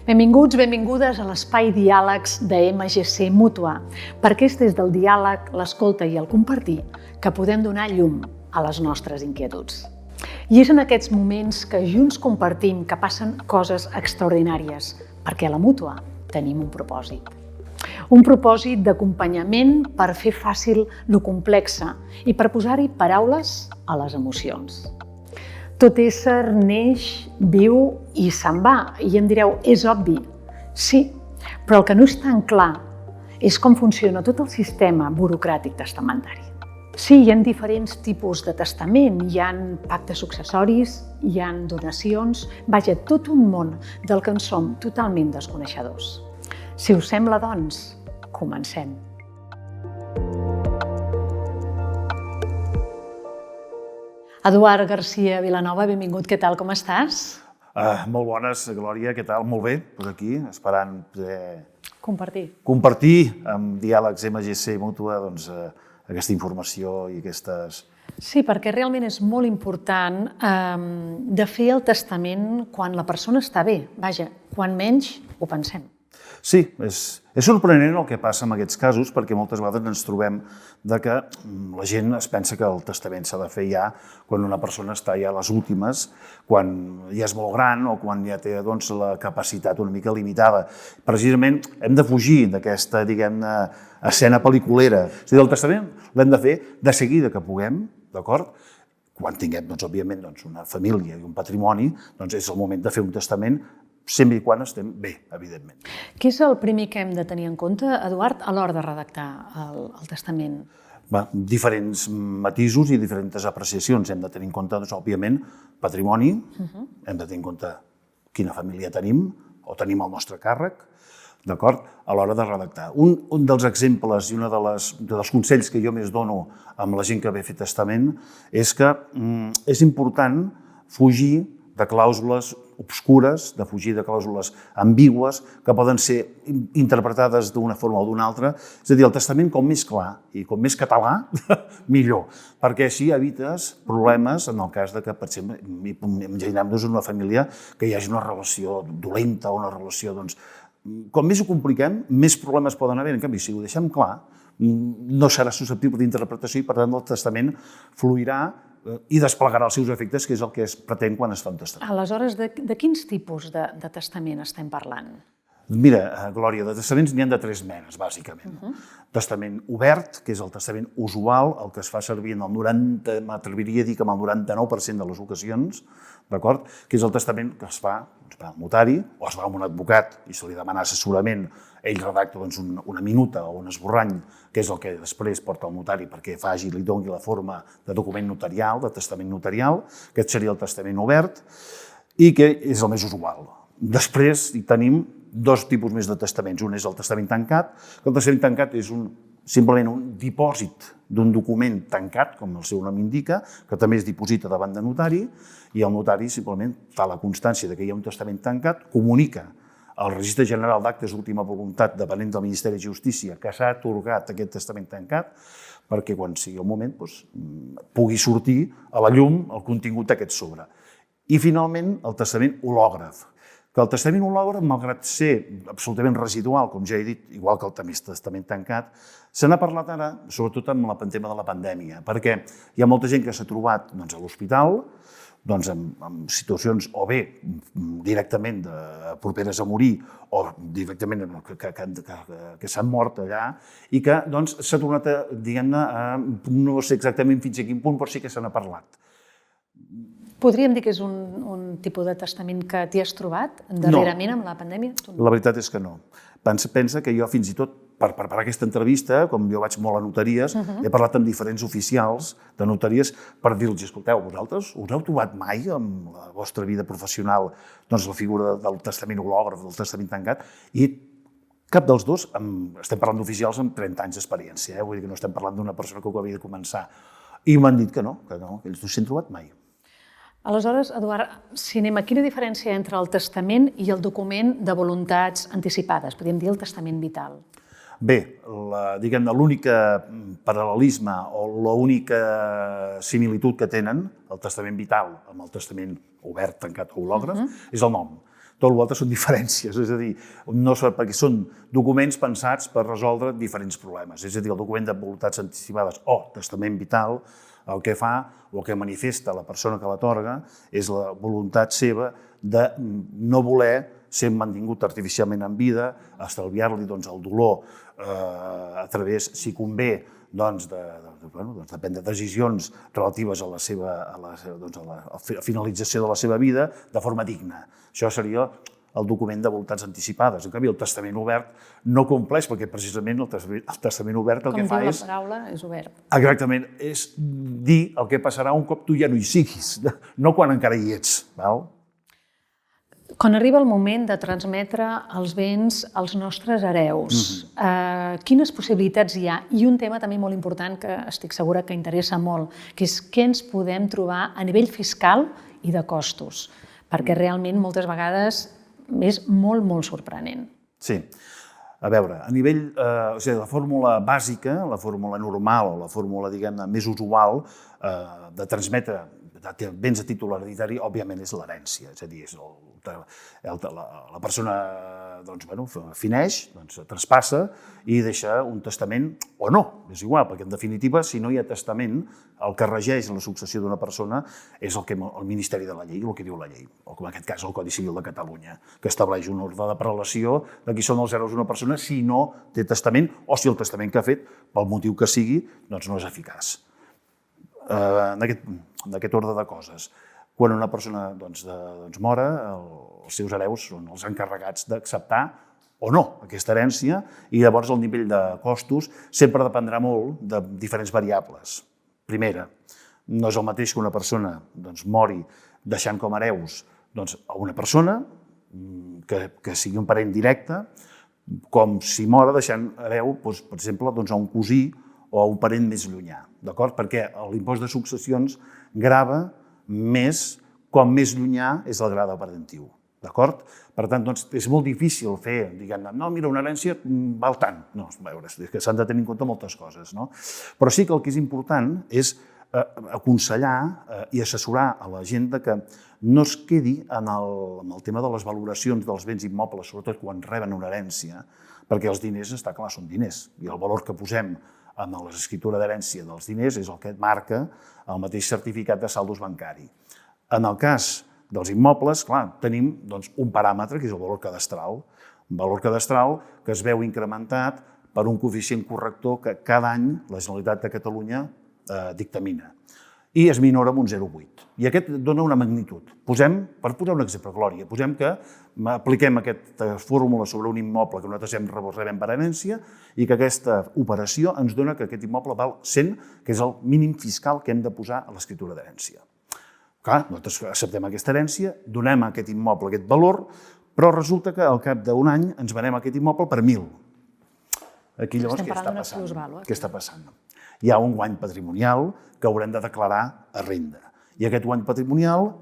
Benvinguts, benvingudes a l'espai Diàlegs de MGC Mútua, perquè és des del diàleg, l'escolta i el compartir que podem donar llum a les nostres inquietuds. I és en aquests moments que junts compartim que passen coses extraordinàries, perquè a la Mútua tenim un propòsit. Un propòsit d'acompanyament per fer fàcil lo complexe i per posar-hi paraules a les emocions. Tot ésser neix, viu i se'n va. I em direu, és obvi. Sí, però el que no és tan clar és com funciona tot el sistema burocràtic testamentari. Sí, hi ha diferents tipus de testament, hi ha pactes successoris, hi ha donacions, vaja, tot un món del que en som totalment desconeixedors. Si us sembla, doncs, comencem. Eduard García Vilanova, benvingut, què tal, com estàs? Molt bones, Glòria, què tal? Molt bé, per aquí, esperant poder compartir amb Diàlegs MGC Mútua aquesta informació i aquestes... Sí, perquè realment és molt important de fer el testament quan la persona està bé, vaja, quan menys ho pensem. Sí, és sorprenent el que passa en aquests casos perquè moltes vegades ens trobem que la gent es pensa que el testament s'ha de fer ja quan una persona està ja a les últimes, quan ja és molt gran o quan ja té la capacitat una mica limitada. Precisament hem de fugir d'aquesta, diguem-ne, escena pel·liculera. És a dir, el testament l'hem de fer de seguida que puguem, d'acord? Quan tinguem, òbviament, una família i un patrimoni, és el moment de fer un testament sempre i quan estem bé, evidentment. Què és el primer que hem de tenir en compte, Eduard, a l'hora de redactar el testament? Diferents matisos i diferents apreciacions. Hem de tenir en compte, òbviament, patrimoni, hem de tenir en compte quina família tenim o tenim al nostre càrrec, d'acord? A l'hora de redactar. Un dels exemples i un dels consells que jo més dono amb la gent que ve a fer testament és que és important fugir de clàusules obscures, de fugir de clàusules ambigües que poden ser interpretades d'una forma o d'una altra. És a dir, el testament com més clar i com més català, millor, perquè així evites problemes en el cas que, per exemple, imaginem-nos una família que hi hagi una relació dolenta o una relació, com més ho compliquem, més problemes poden haver. En canvi, si ho deixem clar, no serà susceptible d'interpretació i, per tant, el testament fluirà i desplegarà els seus efectes, que és el que es pretén quan es fa un testament. Aleshores, de quins tipus de testament estem parlant? Mira, Glòria, de testaments n'hi ha de tres menes, bàsicament. Testament obert, que és el testament usual, el que es fa servir en el 90, m'atreviria a dir que en el 99% de les ocasions, d'acord? Que és el testament que es fa al notari o es va a un advocat i se li demana assessorament, ell redacta una minuta o un esborrany, que és el que després porta al notari perquè faci i li doni la forma de document notarial, de testament notarial, aquest seria el testament obert i que és el més usual. Després hi tenim dos tipus més de testaments. Un és el testament tancat, que el testament tancat és simplement un dipòsit d'un document tancat, com el seu nom indica, que també es diposita davant de notari, i el notari simplement fa la constància que hi ha un testament tancat, comunica al Registre General d'Actes d'Última Voluntat depenent del Ministeri de Justícia que s'ha atorgat aquest testament tancat perquè quan sigui el moment pugui sortir a la llum el contingut d'aquest sobre. I finalment el testament hològraf, que el testament hològraf, malgrat ser absolutament residual, com ja he dit, igual que el testament tancat, se n'ha parlat ara, sobretot amb el tema de la pandèmia, perquè hi ha molta gent que s'ha trobat a l'hospital, en situacions o bé directament properes a morir o directament que s'han mort allà i que s'ha tornat a, diguem-ne, no sé exactament fins a quin punt, però sí que se n'ha parlat. Podríem dir que és un tipus de testament que t'hi has trobat darrerament amb la pandèmia? La veritat és que no. Pensa que jo fins i tot per preparar aquesta entrevista, com jo vaig molt a notaries, he parlat amb diferents oficials de notaries per dir-los, escolteu, vosaltres us heu trobat mai en la vostra vida professional la figura del testament hològraf, del testament tancat? I cap dels dos, estem parlant d'oficials amb 30 anys d'experiència, vull dir que no estem parlant d'una persona que ho havia de començar. I m'han dit que no, que ells no s'hi han trobat mai. Aleshores, Eduard, si anem a quina diferència entre el testament i el document de voluntats anticipades, podríem dir el testament vital? Bé, l'únic paral·lelisme o l'única similitud que tenen el testament vital amb el testament obert, tancat o hològraf és el nom. Tot l'altre són diferències, és a dir, perquè són documents pensats per resoldre diferents problemes. És a dir, el document de voluntats anticipades o testament vital el que fa o el que manifesta la persona que l'atorga és la voluntat seva de no voler ser mantingut artificialment en vida, estalviar-li el dolor a través, si convé, de prendre decisions relatives a la finalització de la seva vida de forma digna. Això seria el document de voluntats anticipades. En canvi, el testament obert no compleix, perquè precisament el testament obert el que fa és... Com diu la paraula, és obert. Exactament, és dir el que passarà un cop tu ja no hi siguis, no quan encara hi ets. Quan arriba el moment de transmetre els béns als nostres hereus, quines possibilitats hi ha? I un tema també molt important que estic segura que interessa molt, que és què ens podem trobar a nivell fiscal i de costos, perquè realment moltes vegades és molt, molt sorprenent. Sí. A veure, a nivell... la fórmula bàsica, la fórmula normal o la fórmula, diguem-ne, més usual de transmetre béns a títol hereditari, òbviament, és l'herència. És a dir, la persona fineix, traspassa i deixa un testament o no. És igual, perquè en definitiva, si no hi ha testament, el que regeix la successió d'una persona és el Ministeri de la Llei, el que diu la llei, o en aquest cas el Codi Civil de Catalunya, que estableix un ordre de prelació de qui són els hereus d'una persona si no té testament o si el testament que ha fet, pel motiu que sigui, no és eficaç. En aquest ordre de coses. Quan una persona mor, els seus hereus són els encarregats d'acceptar o no aquesta herència i llavors el nivell de costos sempre dependrà molt de diferents variables. Primera, no és el mateix que una persona mori deixant com a hereus a una persona que sigui un parent directe com si mora deixant hereu, per exemple, a un cosí o a un parent més llunyà, d'acord? Perquè l'impost de successions grava més com més llunyà és el grau de parentiu, d'acord? Per tant, és molt difícil fer, diguem-ne, no, mira, una herència val tant. No, a veure, és que s'han de tenir en compte moltes coses, no? Però sí que el que és important és aconsellar i assessorar a la gent que no es quedi amb el tema de les valoracions dels béns immobles, sobretot quan reben una herència, perquè els diners, està clar, són diners, i el valor que posem amb l'escriptura d'herència dels diners és el que marca el mateix certificat de saldos bancari. En el cas dels immobles, clar, tenim un paràmetre, que és el valor cadastral, un valor cadastral que es veu incrementat per un coeficient corrector que cada any la Generalitat de Catalunya dictamina. I es minora amb un 0,8. I aquest dona una magnitud. Per posar un exemple, Glòria, posem que apliquem aquesta fórmula sobre un immoble que nosaltres rebem per herència i que aquesta operació ens dona que aquest immoble val 100, que és el mínim fiscal que hem de posar a l'escriptura d'herència. Clar, nosaltres acceptem aquesta herència, donem a aquest immoble aquest valor, però resulta que al cap d'un any ens venem aquest immoble per 1.000. Aquí llavors què està passant? Què està passant? Hi ha un guany patrimonial que haurem de declarar a renda. I aquest guany patrimonial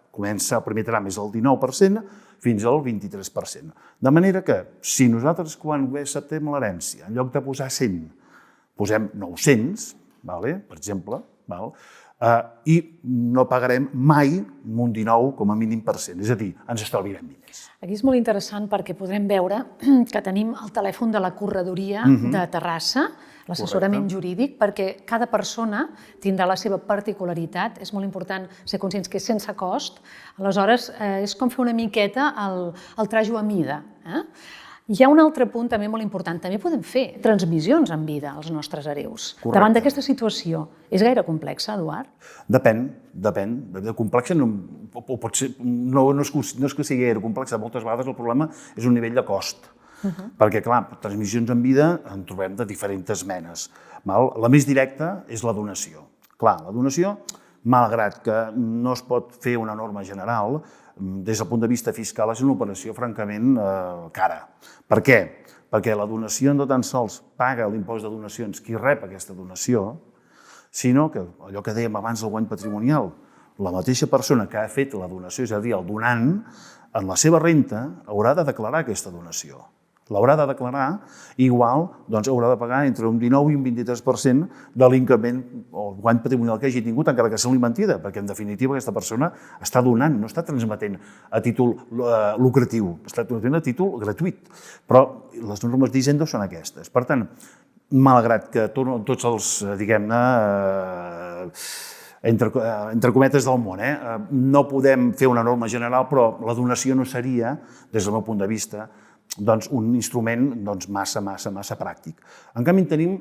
comença el primer tram és el 19% fins al 23%. De manera que, si nosaltres quan acceptem l'herència, en lloc de posar 100, posem 900, per exemple, i no pagarem mai un 19 com a mínim %. És a dir, ens estalviarem diners. Aquí és molt interessant perquè podrem veure que tenim el telèfon de la Corredoria de Terrassa, l'assessorament jurídic, perquè cada persona tindrà la seva particularitat. És molt important ser conscients que és sense cost. Aleshores, és com fer una miqueta el trajo a mida. Hi ha un altre punt també molt important. També podem fer transmissions en vida als nostres hereus. Davant d'aquesta situació, és gaire complexa, Eduard? Depèn. De complexa no és que sigui gaire complexa. Moltes vegades el problema és un nivell de cost. Perquè, clar, transmissions en vida en trobem de diferents menes. La més directa és la donació. Clar, la donació, malgrat que no es pot fer una norma general, des del punt de vista fiscal és una operació francament cara. Per què? Perquè la donació no tan sols paga l'impost de donacions qui rep aquesta donació, sinó que, allò que dèiem abans del guany patrimonial, la mateixa persona que ha fet la donació, és a dir, el donant, en la seva renta haurà de declarar aquesta donació. l'haurà de declarar, igual haurà de pagar entre un 19 i un 23% de l'increment o guany patrimonial que hagi tingut, encara que sigui mentida, perquè en definitiva aquesta persona està donant, no està transmetent a títol lucratiu, està transmetent a títol gratuït. Però les normes d'Hisenda són aquestes. Per tant, malgrat que tots els, diguem-ne, entre cometes del món, no podem fer una norma general, però la donació no seria, des del meu punt de vista, un instrument massa pràctic. En canvi, en tenim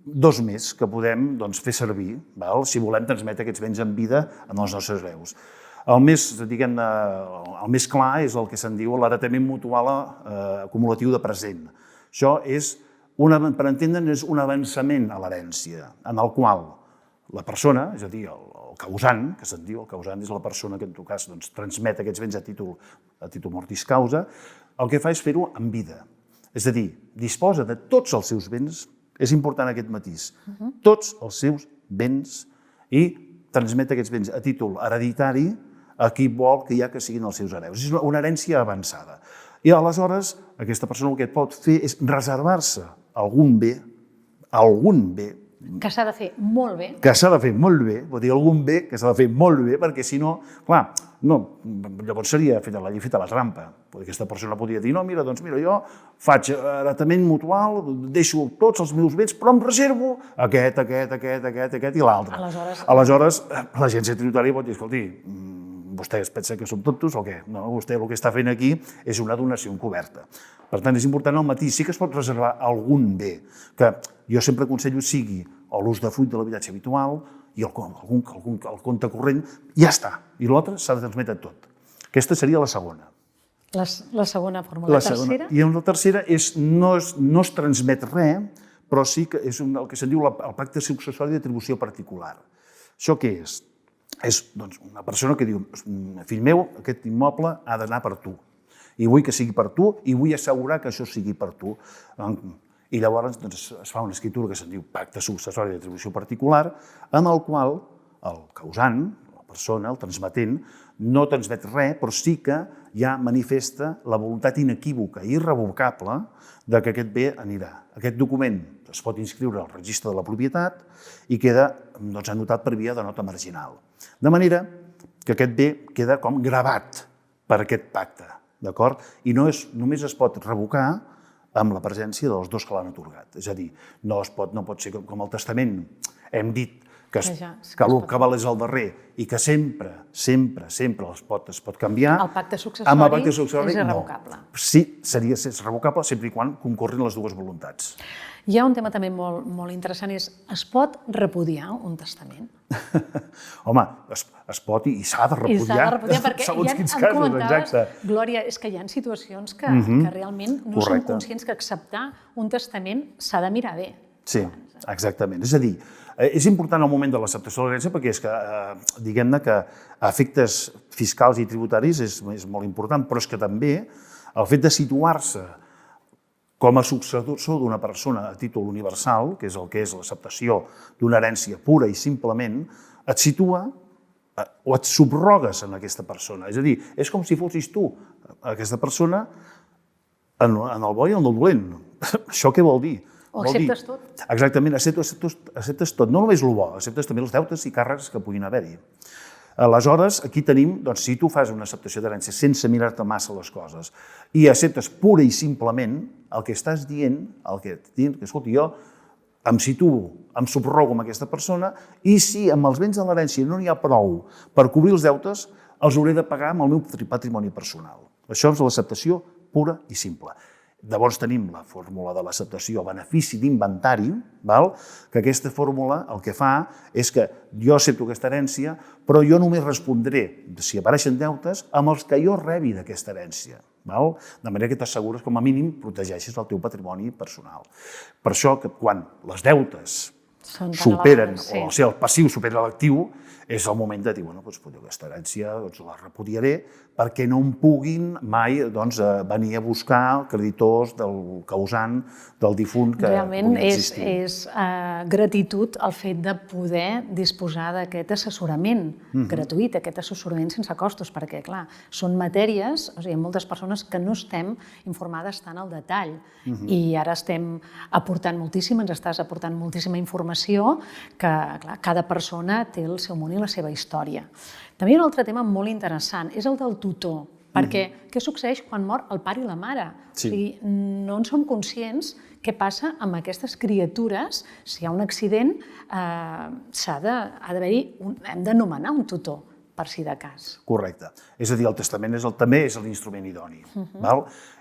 dos més que podem fer servir si volem transmetre aquests béns en vida en els nostres hereus. El més clar és el que se'n diu l'heretament mutual acumulatiu de present. Això és, per entendre'n, és un avançament a l'herència, en el qual la persona, és a dir, el causant, que se'n diu, el causant és la persona que en tot cas transmet aquests béns a títol mortis causa, el que fa és fer-ho en vida. És a dir, disposa de tots els seus béns, és important aquest matís, tots els seus béns, i transmet aquests béns a títol hereditari a qui vol que siguin els seus hereus. És una herència avançada. I aleshores aquesta persona el que pot fer és reservar-se algun bé, que s'ha de fer molt bé. Que s'ha de fer molt bé, vol dir algun bé que s'ha de fer molt bé, perquè si no, clar, llavors seria feta la llei, feta la trampa. Aquesta persona podria dir, no, mira, jo faig heretament mutual, deixo tots els meus béns, però em reservo aquest i l'altre. Aleshores, l'agència tributària pot dir, escolti, vostè es pensa que som tontos o què? No, vostè el que està fent aquí és una donació encoberta. Per tant, és important el matí. Sí que es pot reservar algun bé, que jo sempre aconsello sigui o l'usdefruit de l'habitatge habitual i el compte corrent, ja està. I l'altre s'ha de transmetre tot. Aquesta seria la segona. La segona fórmula. La tercera? I la tercera no es transmet res, però sí que és el que se'n diu el pacte successori d'atribució particular. Això què és? És una persona que diu, fill meu, aquest immoble ha d'anar per tu. I vull que sigui per tu i vull assegurar que això sigui per tu. I llavors es fa una escritura que se'n diu pacte successori d'atribució particular, en el qual el causant, la persona, el transmetent, no transmet res, però sí que ja manifesta la voluntat inequívoca i irrevocable que aquest bé anirà. Aquest document es pot inscriure al registre de la propietat i queda anotat per via de nota marginal. De manera que aquest bé queda com gravat per aquest pacte, d'acord? I només es pot revocar amb la presència dels dos que l'han atorgat. És a dir, no pot ser com el testament. Hem dit que el que val és el darrer i que sempre es pot canviar. El pacte successori és irrevocable. Sí, seria revocable sempre i quan concorrin les dues voluntats. Hi ha un tema també molt interessant, es pot repudiar un testament? Home, es pot i s'ha de repudiar. I s'ha de repudiar perquè segons quins casos, exacte. Glòria, és que hi ha situacions que realment no som conscients que acceptar un testament s'ha de mirar bé. Sí, exactament. És a dir, és important el moment de l'acceptació de l'herència perquè és que, diguem-ne que a efectes fiscals i tributaris és molt important, però és que també el fet de situar-se com a successor d'una persona a títol universal, que és el que és l'acceptació d'una herència pura i simplement, et situa o et subrogues en aquesta persona. És a dir, és com si fossis tu, aquesta persona, en el bo i en el dolent. Això què vol dir? O acceptes tot. Exactament, acceptes tot. No només el bo, acceptes també els deutes i càrrecs que puguin haver-hi. Aleshores, aquí tenim, si tu fas una acceptació d'herència sense mirar-te massa les coses i acceptes pura i simplement, el que estàs dient, escolta, jo em situo, em subrogo amb aquesta persona i si amb els béns de l'herència no n'hi ha prou per cobrir els deutes, els hauré de pagar amb el meu patrimoni personal. Això és l'acceptació pura i simple. Llavors tenim la fórmula de l'acceptació a benefici d'inventari, que aquesta fórmula el que fa és que jo accepto aquesta herència, però jo només respondré, si apareixen deutes, amb els que jo rebi d'aquesta herència. De manera que com a mínim protegeixes el teu patrimoni personal. Per això que quan els deutes superen, o sigui, el passiu supera l'actiu, és el moment de dir, bueno, doncs aquesta herència la repudiaré perquè no em puguin mai venir a buscar creditors del causant, del difunt que realment pugui existir. És gratitud el fet de poder disposar d'aquest assessorament gratuït, aquest assessorament sense costos, perquè, clar, són matèries, o sigui, hi ha moltes persones que no estem informades tant al detall i ara estem aportant moltíssim, ens estàs aportant moltíssima informació que, clar, cada persona té el seu món i la seva història. També hi ha un altre tema molt interessant, és el del tutor, perquè què succeeix quan mor el pare i la mare? O sigui, no en som conscients què passa amb aquestes criatures. Si hi ha un accident, hem de nomenar un tutor, per si de cas. Correcte. És a dir, el testament també és l'instrument idoni.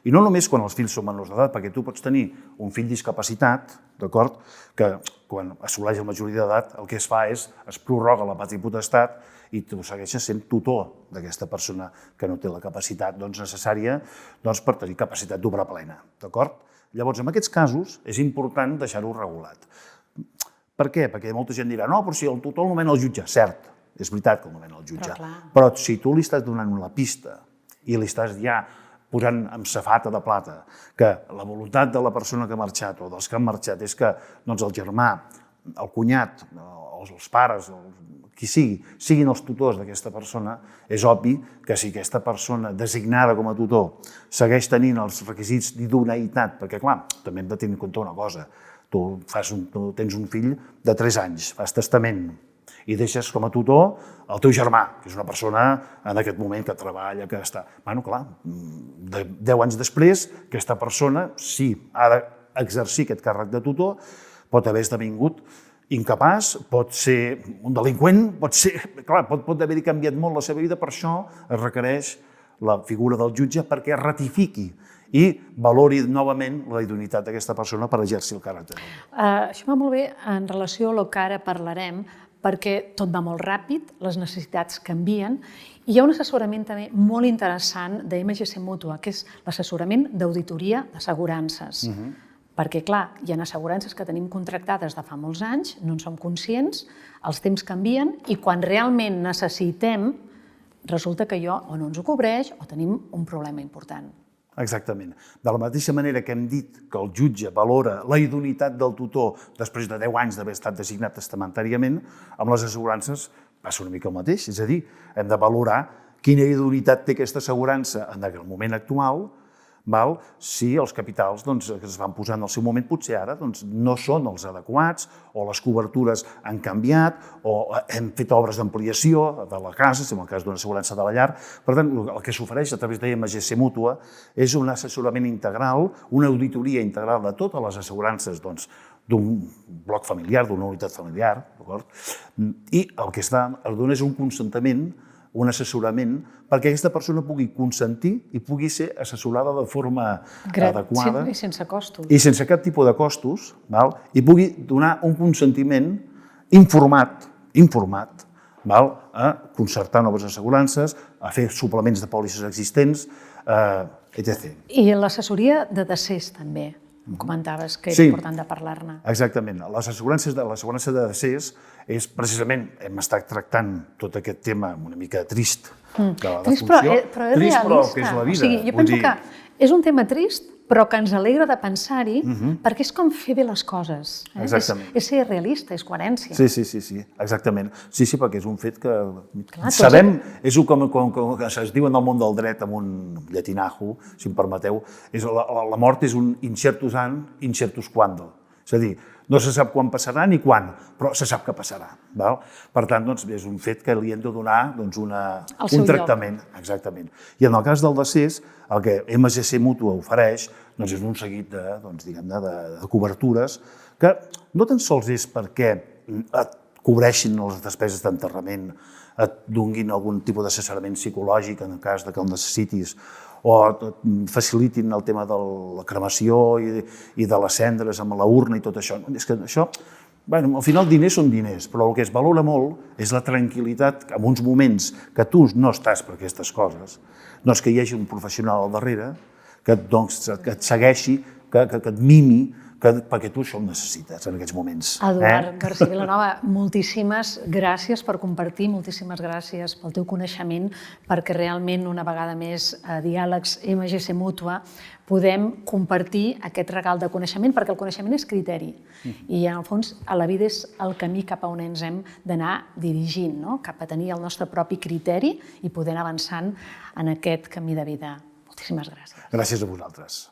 I no només quan els fills són menors d'edat, perquè tu pots tenir un fill discapacitat, d'acord, que quan assoleix la majoria d'edat el que es fa és es prorroga la patria potestat i tu segueixes sent tutor d'aquesta persona que no té la capacitat necessària per tenir capacitat d'obra plena. Llavors, en aquests casos, és important deixar-ho regulat. Per què? Perquè molta gent dirà, no, però si el tutor el nomena el jutge. Cert, és veritat que el nomena el jutge. Però si tu li estàs donant la pista i li estàs ja posant amb safata de plata que la voluntat de la persona que ha marxat o dels que han marxat és que el germà, el cunyat, els pares, qui sigui, siguin els tutors d'aquesta persona, és obvi que si aquesta persona designada com a tutor segueix tenint els requisits d'idoneïtat, perquè clar, també hem de tenir en compte una cosa, tu tens un fill de 3 anys, fas testament, i deixes com a tutor el teu germà, que és una persona en aquest moment que treballa, que està... Bueno, clar, 10 anys després, aquesta persona, si ha d'exercir aquest càrrec de tutor, pot haver esdevingut incapaç, pot ser un delinqüent, pot haver-hi canviat molt la seva vida, per això es requereix la figura del jutge perquè ratifiqui i valori novament la idoneïtat d'aquesta persona per exercir el càrrec. Això va molt bé en relació a el que ara parlarem, perquè tot va molt ràpid, les necessitats canvien, i hi ha un assessorament també molt interessant de MGC Mútua, que és l'assessorament d'auditoria d'assegurances. Perquè, clar, hi ha assegurances que tenim contractades de fa molts anys, no en som conscients, els temps canvien, i quan realment necessitem, resulta que allò o no ens ho cobreix o tenim un problema important. Exactament. De la mateixa manera que hem dit que el jutge valora la idoneïtat del tutor després de 10 anys d'haver estat designat testamentàriament, amb les assegurances passa una mica el mateix. És a dir, hem de valorar quina idoneïtat té aquesta assegurança en el moment actual, si els capitals que es van posar en el seu moment potser ara no són els adequats o les cobertures han canviat o hem fet obres d'ampliació de la casa, en el cas d'una assegurança de la llar. Per tant, el que s'ofereix a través de MGC Mútua és un assessorament integral, una auditoria integral de totes les assegurances d'un bloc familiar, d'una unitat familiar, i el que es dona és un consentiment, un assessorament, perquè aquesta persona pugui consentir i pugui ser assessorada de forma adequada. I sense costos. I sense cap tipus de costos, i pugui donar un consentiment informat a concertar noves assegurances, a fer suplements de pòlisses existents, etc. I l'assessoria de decés també. Em comentaves que era important de parlar-ne. Exactament. L'assegurança de decés és precisament, hem estat tractant tot aquest tema una mica trist de la defunció. Però és realista. Però que és la vida. Jo penso que és un tema trist, però que ens alegra de pensar-hi, perquè és com fer bé les coses. És ser realista, és coherència. Sí, exactament. Sí, perquè és un fet que sabem, és com es diu en el món del dret amb un llatinajo, si em permeteu, la mort és un incertus an, incertus quando. És a dir, no se sap quan passarà ni quan, però se sap que passarà. Per tant, és un fet que li hem de donar un tractament. Exactament. I en el cas del decés, el que MGC Mútua ofereix és un seguit de cobertures que no tan sols és perquè et cobreixin les despeses d'enterrament, et donin algun tipus d'assessorament psicològic en el cas que el necessitis, o facilitin el tema de la cremació i de les cendres amb la urna i tot això. És que això, al final diners són diners, però el que es valora molt és la tranquil·litat en uns moments que tu no estàs per aquestes coses, que hi hagi un professional al darrere que et segueixi, que et mimi, perquè tu això ho necessites en aquests moments. Eduard García Vilanova, moltíssimes gràcies per compartir, moltíssimes gràcies pel teu coneixement, perquè realment una vegada més a Diàlegs MGC Mútua podem compartir aquest regal de coneixement, perquè el coneixement és criteri i en el fons a la vida és el camí cap a on ens hem d'anar dirigint, cap a tenir el nostre propi criteri i poder anar avançant en aquest camí de vida. Moltíssimes gràcies. Gràcies a vosaltres.